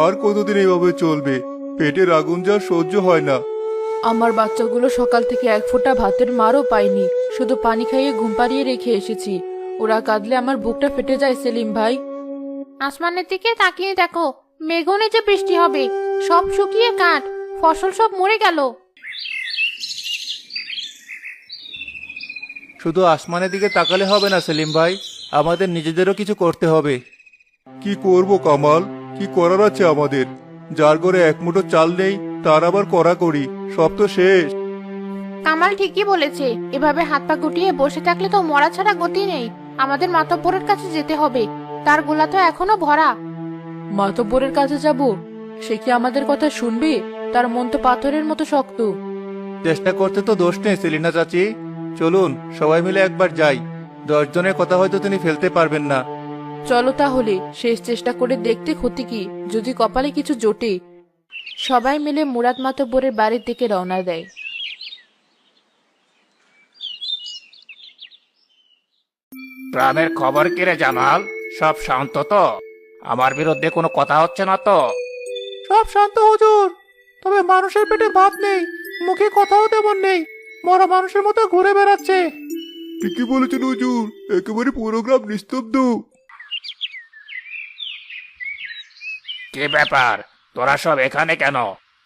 আর কতদিন এইভাবে চলবে? পেটের আগুন যা সহ্য হয় না। আমার বাচ্চাগুলো সকাল থেকে এক ফোঁটা ভাতের মারও পায়নি, শুধু পানি খাইয়ে ঘুম পাড়িয়ে রেখে এসেছি। ওরা কাঁদলে আমার বুকটা ফেটে যায় সেলিম ভাই। আসমানের দিকে তাকিয়ে দেখো, মেঘও যে বৃষ্টি হবে। সব শুকিয়ে কাঠ, ফসল সব মরে গেল। শুধু আসমানের দিকে তাকালে হবে না সেলিম ভাই, আমাদের নিজেদেরও কিছু করতে হবে। কি করব কামাল? কি করার আছে আমাদের? যার ঘরে এক মুঠো চাল নেই তার আবার কড়াকড়ি, সব তো শেষ। কামাল ঠিকই বলেছে, এভাবে হাত পা গুটিয়ে বসে থাকলে তো মরা ছাড়া গতি নেই। আমাদের মাতব্বরের কাছে যেতে হবে, তার গোলা তো এখনো ভরা। মাতব্বরের কাছে যাব? সে কি আমাদের কথা শুনবে? তার মন তো পাথরের মতো শক্ত। চেষ্টা করতে তো দোষ নেই সেলিনা চাচি, চলুন সবাই মিলে একবার যাই। 10 জনের কথা হয়তো তিনি ফেলতে পারবেন না। চলো তাহলে, শেষ চেষ্টা করে দেখতে ক্ষতি কি, যদি কপালে কিছু জোটে। সবাই মিলে মুরাদ মাতব্বরের বাড়ির দিকে রওনা দেয়। গ্রামের খবর কি রে জামাল? সব শান্ত তো? আমার বিরুদ্ধে কোনো কথা হচ্ছে না তো? সব শান্ত হুজুর, তবে মানুষের পেটে ভাত নেই, মুখে কথাও তেমন নেই, মরা মানুষের মতো ঘুরে বেড়াচ্ছে। ঠিকই বলেছেন হুজুর, একেবারে পুরো গ্রাম নিস্তব্ধ। কি ব্যাপার, তোরা সব এখানে কেন?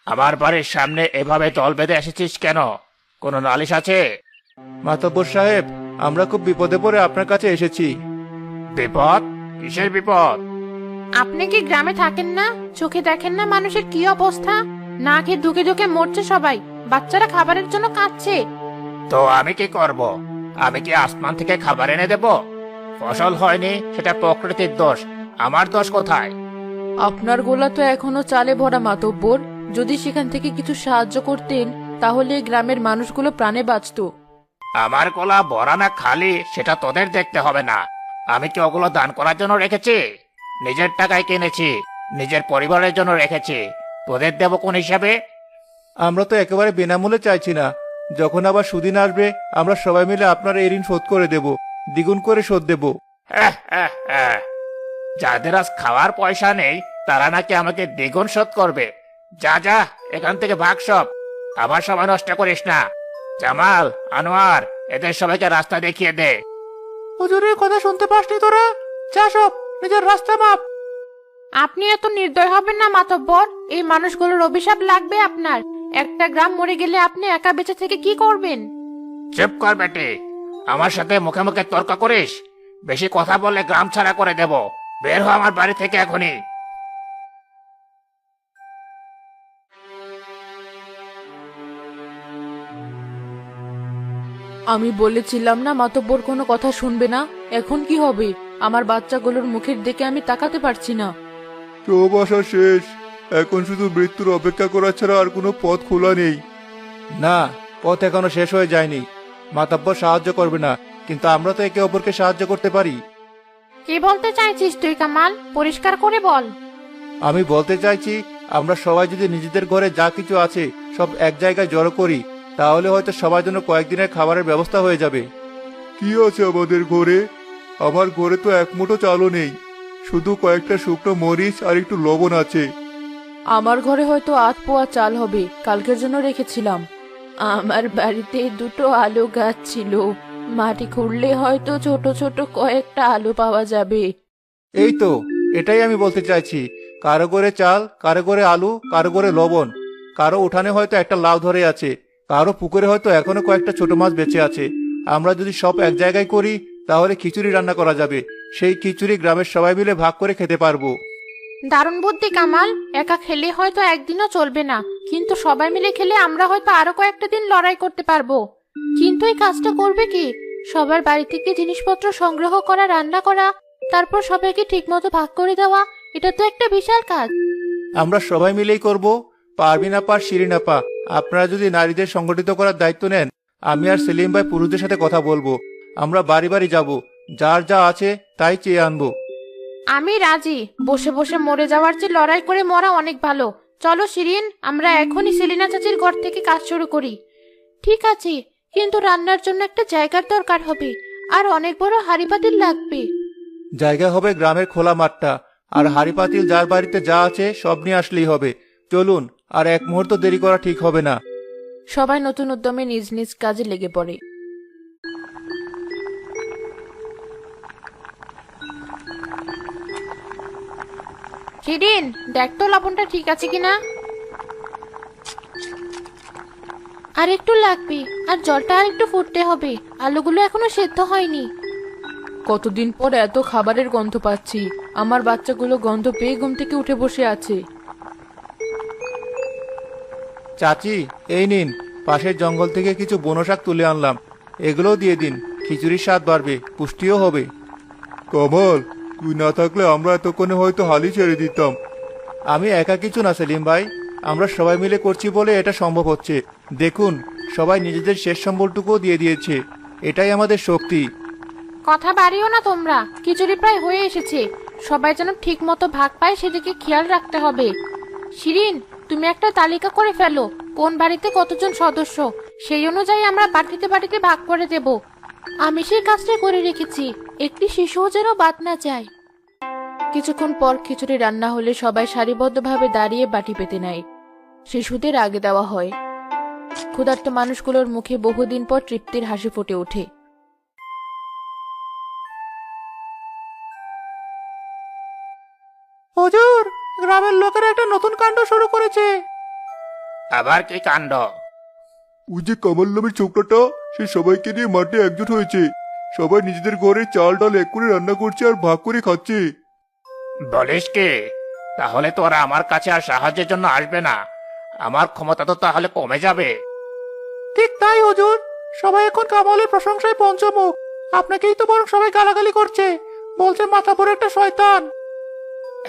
আমার বাড়ির সামনে এভাবে দল বেঁধে এসেছিস কেন? কোনো নালিশ আছে? মাতব্বর সাহেব, আমরা খুব বিপদে পড়ে আপনার কাছে এসেছি। বিপদ? কিসের বিপদ? আপনি কি গ্রামে থাকেন না? চোখে দেখেন না মানুষের কি অবস্থা? না খেয়ে ধুকে ধুকে মরছে সবাই, বাচ্চারা খাবারের জন্য কাঁদছে। তো আমি কি করব? আমি কি আসমান থেকে খাবার এনে দেব? ফসল হয়নি সেটা প্রকৃতির দোষ, আমার দোষ কোথায়? আপনার গোলা তো এখনো চালে ভরা মাতব্বর, যদি সেখান থেকে কিছু সাহায্য করতেন তাহলে গ্রামের মানুষগুলো প্রাণে বাঁচতো। আমার গোলা ভরা না খালি সেটা তোদের দেখতে হবে না। আমি কি ওগুলো দান করার জন্য রেখেছি? নিজের টাকায় কিনেছি, নিজের পরিবারের জন্য রেখেছি। তোদের দেব কোন হিসাবে? আমরা তো একেবারে বিনামূল্যে চাইছি না। যখন আবার সুদিন আসবে আমরা সবাই মিলে আপনার এই ঋণ শোধ করে দেব, দ্বিগুণ করে শোধ দেব। যাদের আজ খাওয়ার পয়সা নেই তারা নাকি আমাকে দ্বিগুণ শোধ করবে। যা যা, এখান থেকে ভাগ সব। আমার সময় নষ্ট করিস না। জামাল, আনোয়ার, এদের সবাইকে রাস্তা দেখিয়ে দে। হুজুরের কথা শুনতে পাসনি তোরা? যা সব, নিজের রাস্তা মাপ। আপনি এত নির্দয় হবেন না মাতব্বর, এই মানুষগুলোর অভিশাপ লাগবে আপনার। একটা গ্রাম মরে গেলে আপনি একা বেঁচে থেকে কি করবেন? চুপ কর বেটে, আমার সাথে মুখে মুখে তর্ক করিস? বেশি কথা বললে গ্রাম ছাড়া করে দেব। বের হ আমার বাড়ি থেকে এখনই। আমি বলেছিলাম না মাতব্বর কোনো কথা শুনবে না। এখন কি হবে? আমার বাচ্চাগুলোর মুখের দিকে আমি তাকাতে পারছি না। সব আশা শেষ, এখন শুধু মৃত্যুর অপেক্ষা করা ছাড়া আর কোনো পথ খোলা নেই। না, পথ এখনো শেষ হয়ে যায়নি। মাতব্বর সাহায্য করবে না, কিন্তু আমরা তো একে অপরকে সাহায্য করতে পারি। কি বলতে চাইছিস তুই কামাল? পরিষ্কার করে বল। আমি বলতে চাইছি, আমরা সবাই যদি নিজেদের ঘরে যা কিছু আছে সব এক জায়গায় জড়ো করি, তাহলে হয়তো সবার জন্য কয়েকদিনের খাবারের ব্যবস্থা হয়ে যাবে। কি আছে আমাদের ঘরে? আমার ঘরে তো এক মুঠো চালও নেই, শুধু কয়েকটা শুকনো মরিচ আর একটু লবণ আছে। আমার ঘরে হয়তো 8 পোয়া চাল হবে, কালকের জন্য রেখেছিলাম। আমার বাড়িতে 2টো আলু গাছ ছিল, মাটি খুঁড়লে হয়তো ছোট ছোট কয়েকটা আলু পাওয়া যাবে। এই তো, এটাই আমি বলতে চাইছি। কারো ঘরে চাল, কারো ঘরে আলু, কারো ঘরে লবণ, কারো উঠানে হয়তো একটা লাউ ধরে আছে, কারো পুকুরে হয়তো এখনো কয়েকটা ছোট মাছ বেঁচে আছে। আমরা যদি সব এক জায়গায় করি তাহলে খিচুড়ি রান্না করা যাবে। সেই খিচুড়ি গ্রামের সবাই মিলে ভাগ করে খেতে পারবো। দারুণ বুদ্ধি কামাল। একা খেলে হয়তো একদিনও চলবে না, কিন্তু সবাই মিলে খেলে আমরা হয়তো আরো কয়েকটা দিন লড়াই করতে পারবো। কিন্তু এই কাজটা করবে কি? সবার বাড়ি থেকে জিনিসপত্র সংগ্রহ করা, রান্না করা, তারপর সবাইকে ঠিকমতো ভাগ করে দেওয়া, এটা তো একটা বিশাল কাজ। আমরা সবাই মিলেই করব। পারবি না পার শিরি না পা, আপনারা যদি নারীদের সংগঠিত করার দায়িত্ব নেন, আমি আর সেলিম ভাই পুরুষদের সাথে কথা বলবো। আমরা বাড়ি বাড়ি যাব, যার যা আছে তাই চেয়ে আনবো। আমি রাজি। বসে বসে মরে যাওয়ার চেয়ে লড়াই করে মরা অনেক ভালো। চলো শিরিন, আমরা এখনই সেলিনা চাচির ঘর থেকে কাজ শুরু করি। ঠিক আছে, কিন্তু রান্নার জন্য একটা জায়গার দরকার হবে, আর অনেক বড় হাঁড়ি পাতিল লাগবে। জায়গা হবে গ্রামের খোলা মাঠটা, আর হাঁড়ি পাতিল যার বাড়িতে যা আছে সব নিয়ে আসলেই হবে। চলুন, আর এক মুহূর্ত দেরি করা ঠিক হবে না। সবাই নতুন উদ্যমে নিজ নিজ কাজে লেগে পড়ে। শিরিন, দেখ তো লবণটা ঠিক আছে কিনা। আর একটু লাগবে, আর জলটা আর একটু ফুটতে হবে। আলুগুলো এখনো সেদ্ধ হয়নি। কতদিন পর এত খাবারের গন্ধ পাচ্ছি। আমার বাচ্চাগুলো গন্ধ পেয়ে ঘুম থেকে উঠে বসে আছে। চাচি, এই নিন, পাশের জঙ্গল থেকে কিছু বনো শাক তুলে আনলাম। এগুলোও দিয়ে দিন, খিচুড়ির স্বাদ বাড়বে, পুষ্টিও হবে। কামাল, তুই না থাকলে আমরা এতক্ষণে হয়তো হালই ছেড়ে দিতাম। আমি একা কিছু না সেলিম ভাই, আমরা সবাই মিলে করছি বলে এটা সম্ভব হচ্ছে। দেখুন, সবাই নিজেদের শেষ সম্বলটুকুও দিয়ে দিয়েছে। এটাই আমাদের শক্তি। কথা বাড়িও না তোমরা, খিচুড়ি প্রায় হয়ে এসেছে। সবাই যেন ঠিক মতো ভাগ পায় সেদিকে খেয়াল রাখতে হবে। শিরিন, তুমি একটা তালিকা করে ফেলো, কোন বাড়িতে কতজন সদস্য, সেই অনুযায়ী আমরা বাড়িতে বাড়িতে ভাগ করে দেব। আমি সেই কাজটা করে রেখেছি, একটি শিশুও যেন বাদ না যায়। কিছুক্ষণ পর খিচুড়ি রান্না হলে সবাই সারিবদ্ধভাবে দাঁড়িয়ে বাটি পেতে নেয়। শিশুদের আগে দেওয়া হয়। ক্ষুধার্ত মানুষগুলোর মুখে বহুদিন পর তৃপ্তির হাসি ফুটে ওঠে। হুজুর, গ্রামের লোকেরা একটা নতুন কাণ্ড শুরু করেছে। আবার কি কাণ্ড? ওই যে কামাল নামের ছোকরাটা, সে সবাইকে নিয়ে মাঠে একজোট হয়েছে। সবাই নিজেদের ঘরে চাল ডাল এক করে রান্না করছে আর ভাগ করে খাচ্ছে। বলিস কি? তাহলে তো ওরা আমার কাছে আর সাহায্যের জন্য আসবে না। আমার ক্ষমতা তো তাহলে কমে যাবে। ঠিক তাই হুজুর, সবাই এখন কামালের প্রশংসায় পঞ্চমুখ। আপনাকেই তো বরং সবাই গালাগালি করছে, বলছে মাথা পড়ে একটা শয়তান।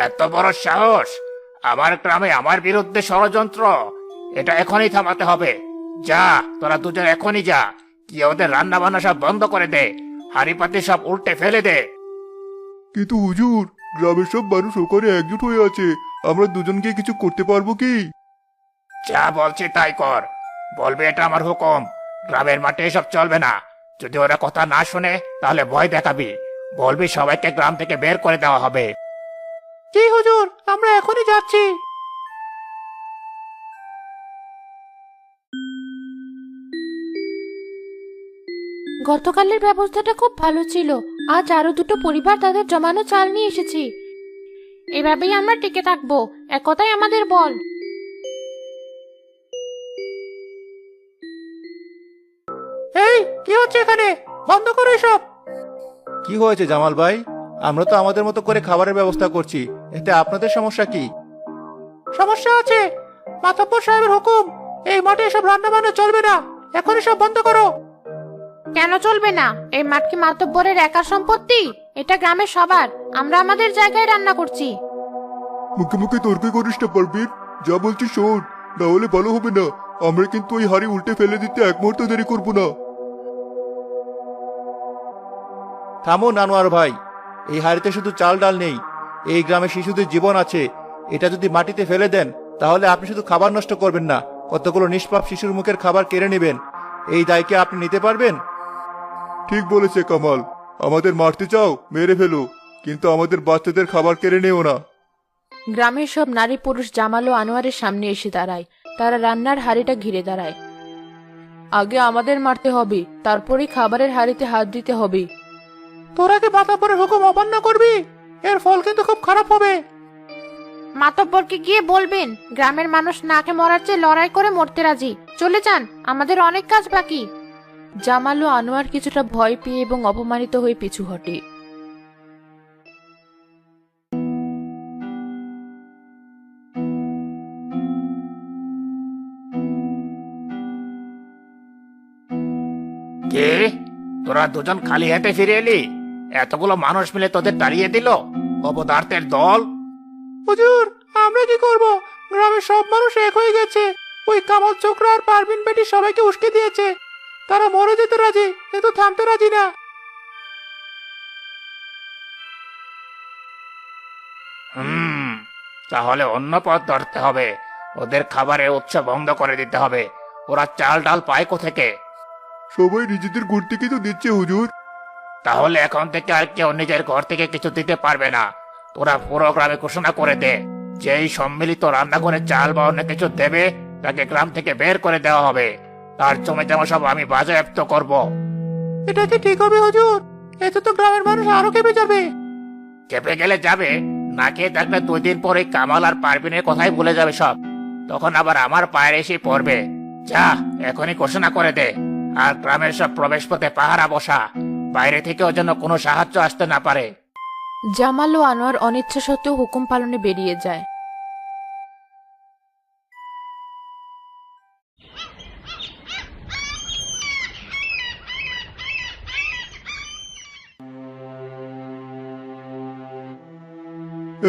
এত বড় সাহস! আমার গ্রামে আমার বিরুদ্ধে ষড়যন্ত্র! এটা এখনই থামাতে হবে। যা, তোরা দুজন এখনই যা, কি ওদের রান্না বান্না সব বন্ধ করে দে, হাড়ি পাতি সব উল্টে ফেলে দে। কিন্তু হুজুর, গ্রামের সব মানুষ ওখানে একজোট হয়ে আছে, আমরা দুজনকে কিছু করতে পারবো কি? যা বলছি তাই কর। বলবে এটা আমার হুকুম। গ্রামের মাঠে এসব চলবে না। যদি ওরা কথা না শুনে তাহলে ভয় দেখাবি, বলবি সবাইকে গ্রাম থেকে বের করে দেওয়া হবে। জি হুজুর, আমরা এখনই যাচ্ছি। গতকালের ব্যবস্থাটা খুব ভালো ছিল। আজ আরো দুটো পরিবার তাদের জমানো চাল নিয়ে এসেছি। এভাবেই আমরা টিকে থাকবো, একতাই আমাদের বল। এই, কি হচ্ছে এখানে? বন্ধ করো এসব। কি হয়েছে জামাল ভাই? আমরা তো আমাদের মতো করে খাবারের ব্যবস্থা করছি, এতে আপনাদের সমস্যা কি? সমস্যা আছে, মাতব্বর সাহেবের হুকুম। এই মাঠে এসব রান্না বান্না চলবে না, এখন এসব বন্ধ করো। কেন চলবে না? এই মাঠ কি মাতব্বরের একার সম্পত্তি? এটা গ্রামের সবার। আমরা আমাদের জায়গায় রান্না করছি। মুখে মুখে তর্ক করিস না পারবিন, যা বলছি শোন, না হলে ভালো হবে না। আমরা কিন্তু ওই হাড়ি উল্টে ফেলে দিতে এক মুহূর্ত দেরি করবো না। থামুন আনোয়ার ভাই, এই হাড়িতে শুধু চাল ডাল নেই, এই গ্রামের শিশুদের জীবন আছে। এটা যদি মাটিতে ফেলে দেন তাহলে আপনি শুধু খাবার নষ্ট করবেন না, কতগুলো নিষ্পাপ শিশুর মুখের খাবার কেড়ে নেবেন। এই দায় কি আপনি নিতে পারবেন? ঠিক বলেছে কামাল, আমাদের মারতে চাও মেরে ফেলো, কিন্তু আমাদের বাচ্চাদের খাবার কেড়ে নেও না। গ্রামের সব নারী পুরুষ জামাল ও আনোয়ারের সামনে এসে দাঁড়ায়। তারা রান্নার হাড়িটা ঘিরে দাঁড়ায়। আগে আমাদের মারতে হবে, তারপরেই খাবারের হাড়িতে হাত দিতে হবে। তোরা কি মাতব্বরের হুকুম অমান্য করবি? এর ফল কিন্তু খুব খারাপ হবে। মাতব্বরকে গিয়ে বলবেন গ্রামের মানুষ নাকে মরার চেয়ে লড়াই করে মরতে রাজি। চলে যান, আমাদের অনেক কাজ বাকি। জামাল ও আনোয়ার কিছুটা ভয় পেয়ে এবং অপমানিত হয়ে পিছু হটে। কে? তোরা দুজন খালি হাতে ফিরে এলি? এতগুলো মানুষ মিলে তোদের তাড়িয়ে দিল? অপদার্থের দল! হুজুর, আমরা কি করব? গ্রামের সব মানুষ এক হয়ে গেছে। ওই কামাল ছোকরা আর পারবিন বেটি সবাইকে উস্কে দিয়েছে। তারা মরে যেতে রাজি, কিন্তু থামতে রাজি না। তাহলে অন্য পথ ধরতে হবে। ওদের খাবারের উৎস বন্ধ করে দিতে হবে। ওরা চাল ডাল পায় কোথেকে? সবাই নিজেদের ঘর থেকে তো দিচ্ছে হুজুর। তাহলে এখন থেকে আর কেউ নিজের ঘর থেকে কিছু দিতে পারবে না। তোরা পুরো গ্রামে ঘোষণা করে দে যে এই সম্মিলিত রান্না করে চাল বা অন্য কিছু দেবে তাকে গ্রাম থেকে বের করে দেওয়া হবে। তার জমি জমা সব আমি বাজেয়াপ্ত করব। এটা কি ঠিক হবে হুজুর? এতে তো গ্রামের মানুষ আরো কেঁপে যাবে। চেপে গেলে যাবে, না খেয়ে থাকলে 2 দিন পরে কামাল আর পারবিনের কথাই ভুলে যাবে সব। তখন আবার আমার পায়ের এসে পড়বে। যা, এখনই ঘোষণা করে দে। আর গ্রামের সব প্রবেশ পথে পাহারা বসা, বাইরে থেকেও যেন কোনো সাহায্য আসতে না পারে। জামাল ও আনোয়ার অনিচ্ছা সত্ত্বেও হুকুম পালনে বেরিয়ে যায়।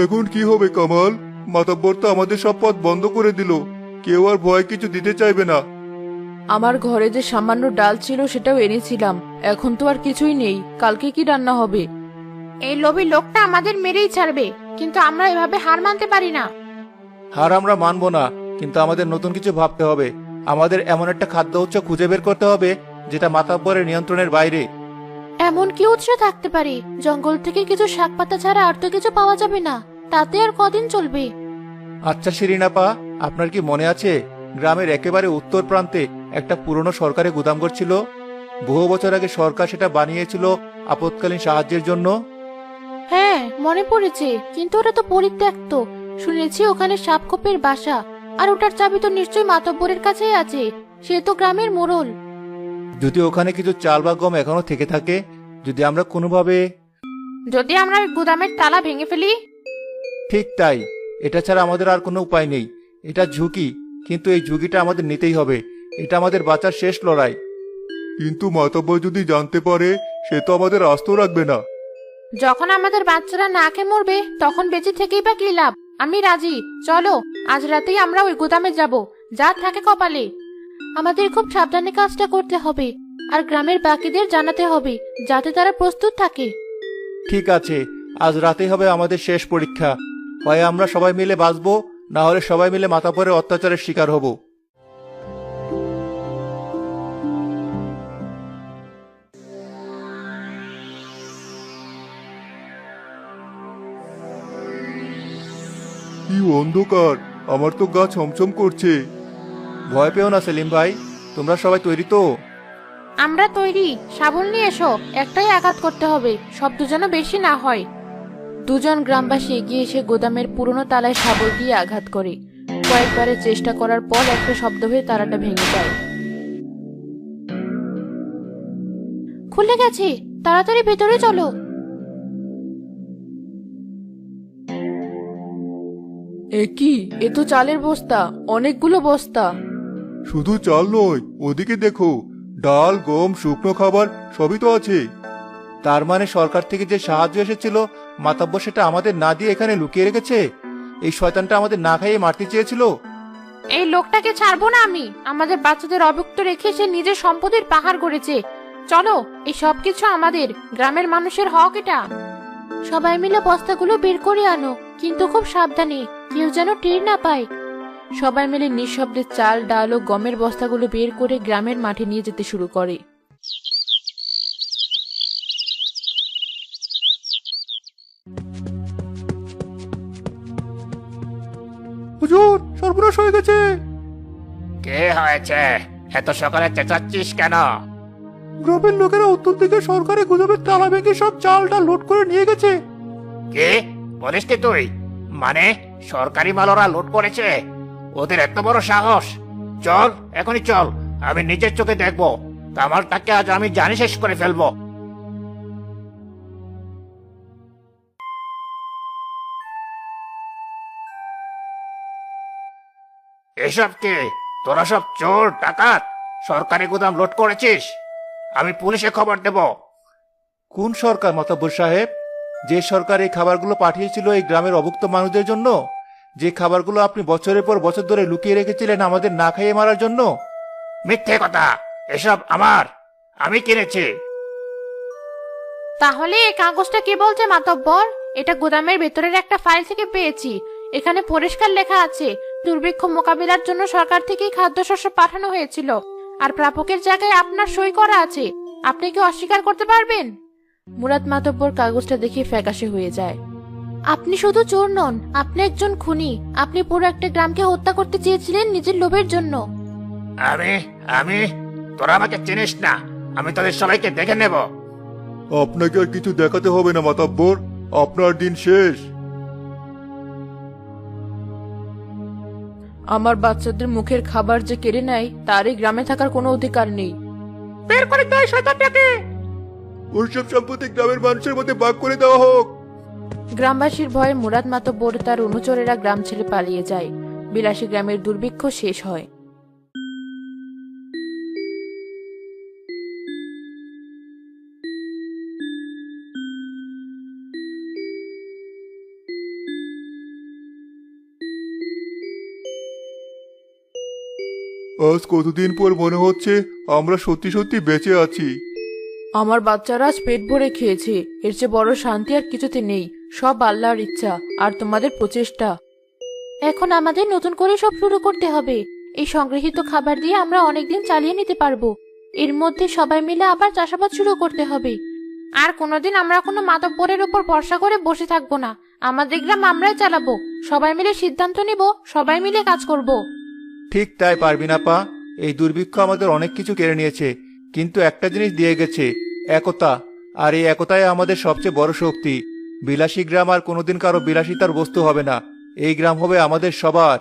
এখন কি হবে কামাল? মাতব্বর তো আমাদের সব পথ বন্ধ করে দিল। কেউ আর ভয় কিছু দিতে চাইবে না। আমার ঘরে যে সামান্য ডাল ছিল সেটাও এনেছিলাম, এখন তো আর কিছুই নেই। কালকে কি রান্না হবে? এই লোভী লোকটা আমাদের মেরেই ছাড়বে, কিন্তু আমরা এভাবে হার মানতে পারি না। হার আমরা মানবো না, কিন্তু আমাদের নতুন কিছু ভাবতে হবে। আমাদের এমন একটা খাদ্য উৎস খুঁজে বের করতে হবে যেটা মাতাব্বরের নিয়ন্ত্রণের বাইরে। এমন কি উৎস থাকতে পারে? জঙ্গল থেকে কিছু শাক পাতা ছাড়া আর তো কিছু পাওয়া যাবে না। তাতে আর কদিন চলবে? আচ্ছা শিরিনাপা, আপনার কি মনে আছে গ্রামের একেবারে উত্তর প্রান্তে একটা পুরনো সরকারি গুদামঘর ছিল? বহু বছর আগে সরকার সেটা বানিয়েছিল আপৎকালীন সাহায্যের জন্য। হ্যাঁ, মনে পড়েছে, কিন্তু ওটা তো পরিত্যক্ত। শুনেছি ওখানে সাপখোপের বাসা, আর ওটার চাবি তো নিশ্চয়ই মাতব্বরের কাছেই আছে। সে তো গ্রামের মোড়ল। যদি ওখানে কিছু চাল বা গম এখনো থেকে থাকে, যদি আমরা কোনোভাবে... যদি আমরা ওই গুদামের তালা ভেঙে ফেলি? ঠিক তাই। এটা ছাড়া আমাদের আর কোনো উপায় নেই। এটা ঝুঁকি, কিন্তু এই ঝুঁকিটা আমাদের নিতেই হবে। এটা আমাদের বাঁচার শেষ লড়াই। কিন্তু মাতব্বর যদি জানতে পারে, সে তো আমাদের আস্ত রাখবে না। যখন আমাদের বাচ্চারা না খেয়ে মরবে, তখন বেঁচে থেকেই বা কি লাভ? আমি রাজি, চলো আজ রাতেই আমরা ওই গুদামে যাব, যা থাকে কপালে। আমাদের খুব সাবধানে কাজটা করতে হবে, আর গ্রামের বাকিদের জানাতে হবে, যাতে তারা প্রস্তুত থাকে। ঠিক আছে, আজ রাতেই হবে আমাদের শেষ পরীক্ষা। হয় আমরা সবাই মিলে বাঁচবো, না হলে সবাই মিলে মাতাব্বরের অত্যাচারের শিকার হব। কি অন্ধকার! আমার তো গা ছমছম করছে। ভয় পেও না সেলিম ভাই, তোমরা সবাই তৈরি তো? আমরা তৈরি। শাবল নিয়ে এসো, একটাই আঘাত করতে হবে, শব্দ যেন বেশি না হয়। দুজন গ্রামবাসী এগিয়ে এসে গোদামের পুরনো তালায় শাবল দিয়ে আঘাত করে। কয়েকবারের চেষ্টা করার পর একটা শব্দ হয়ে তালাটা ভেঙে যায়। খুলে গেছে, তাড়াতাড়ি ভেতরে চলো। এ কি? এ তো চালের বস্তা, অনেকগুলো বস্তা। শুধু চাল নয়, ওদিকে দেখো, ডাল, গম, শুকনো খাবার সবই তো আছে। তার মানে সরকার থেকে যে সাহায্য এসেছিল, মাতাব্বর সেটা আমাদের না দিয়ে এখানে লুকিয়ে রেখেছে। এই শয়তানটা আমাদের না খাইয়ে মারতে চেয়েছিল। এই লোকটাকে ছাড়বো না আমি। আমাদের বাচ্চাদের অভুক্ত রেখে সে নিজের সম্পদের পাহাড় গড়েছে। চলো, এই সব কিছু আমাদের গ্রামের মানুষের হক এটা। সবাই মিলে বস্তাগুলো বের করে আনো, কিন্তু খুব সাবধানে, কেউ যেন টের না পায়। সবাই মিলে নিঃশব্দে চাল, ডাল ও গমের বস্তাগুলো বের করে গ্রামের মাঠে নিয়ে যেতে শুরু করে। হুজুর, সর্বনাশ হয়ে গেছে। কে হয়েছে? এত সকালে চেঁচাচ্ছিস কেন? গ্রামের লোকেরা উত্তর দিকে সরকারি গুদামের তালা ভেঙে সব চালটা লোড করে নিয়ে গেছে। কে বলিস কি তুই? মানে সরকারি মাল ওরা লুট করেছে? ওদের এত বড় সাহস! চল, এখনই চল, আমি নিজের চোখে দেখবো। কামালটাকে আজ আমি জানি শেষ করে ফেলবো। এসব কি? তোরা সব চোর ডাকাত সরকারি গুদাম লুট করেছিস? আমি পুলিশে খবর দেব। কোন সরকার মাতাব্বর সাহেব? যে সরকার এই খাবারগুলো পাঠিয়েছিল এই গ্রামের অভুক্ত মানুষদের জন্য, যে খাবারগুলো আপনি বছরের পর বছর ধরে লুকিয়ে রেখেছিলেন আমাদের না খাইয়ে মারার জন্য। মিথ্যে কথা, এসব আমার, আমি কিনেছি। তাহলে এই কাগজটা কি বলছে মাতব্বর? এটা গোদামের ভেতরের একটা ফাইল থেকে পেয়েছি। এখানে পরিষ্কার লেখা আছে, দুর্ভিক্ষ মোকাবিলার জন্য সরকার থেকেই খাদ্যশস্য পাঠানো হয়েছিল, আর প্রাপকের জায়গায় আপনার সই করা আছে। আপনি কি অস্বীকার করতে পারবেন? মুরাদ মাতব্বর কাগজটা দেখে ফ্যাকাশে হয়ে যায়। আপনি শুধু চোর নন, আপনি একজন খুনি। আপনি পুরো একটা গ্রামকে হত্যা করতে চেয়েছিলেন নিজের লোভের জন্য। আমি আমি তোরা আমাকে চিনিস না। আমি তোদের সবাইকে দেখে নেব। আপনাকে আর কিছু দেখাতে হবে না মাতাব্বর, আপনার দিন শেষ। আমার বাচ্চাদের মুখের খাবার যে কেড়ে নেয় তার এই গ্রামে থাকার কোনো অধিকার নেই। বের করে দেয় শয়তানটাকে। ওইসব সম্পত্তি গ্রামের মানুষের মধ্যে ভাগ করে দেওয়া হোক। গ্রামবাসীর ভয়ে মুরাদ মাতব্বর তার অনুচরেরা গ্রাম ছেড়ে পালিয়ে যায়। বিলাসী গ্রামের দুর্ভিক্ষ শেষ হয়। আজ কতদিন পর মনে হচ্ছে আমরা সত্যি সত্যি বেঁচে আছি। আমার বাচ্চারা আজ পেট ভরে খেয়েছে, এর চেয়ে বড় শান্তি আর কিছুতে নেই। সব আল্লাহর ইচ্ছা আর তোমাদের প্রচেষ্টা। এখন আমাদের নতুন করে সব শুরু করতে হবে। এই সংগৃহীত খাবার দিয়ে আমরা অনেকদিন চালিয়ে নিতে পারবো। এর মধ্যে সবাই মিলে আবার চাষাবাদ শুরু করতে হবে। আর কোনোদিন আমরা কোনো মাতব্বরের উপর ভরসা করে বসে থাকবো না। আমাদের গ্রাম আমরাই চালাবো। সবাই মিলে সিদ্ধান্ত নিব, সবাই মিলে কাজ করব। ঠিক তাই পারবিন আপা। এই দুর্ভিক্ষ আমাদের অনেক কিছু কেড়ে নিয়েছে, কিন্তু একটা জিনিস দিয়ে গেছে, একতা। আর এই একতাই আমাদের সবচেয়ে বড় শক্তি। বিলাসী গ্রাম আর কোনোদিন কারো বিলাসিতার বস্তু হবে না। এই গ্রাম হবে আমাদের সবার।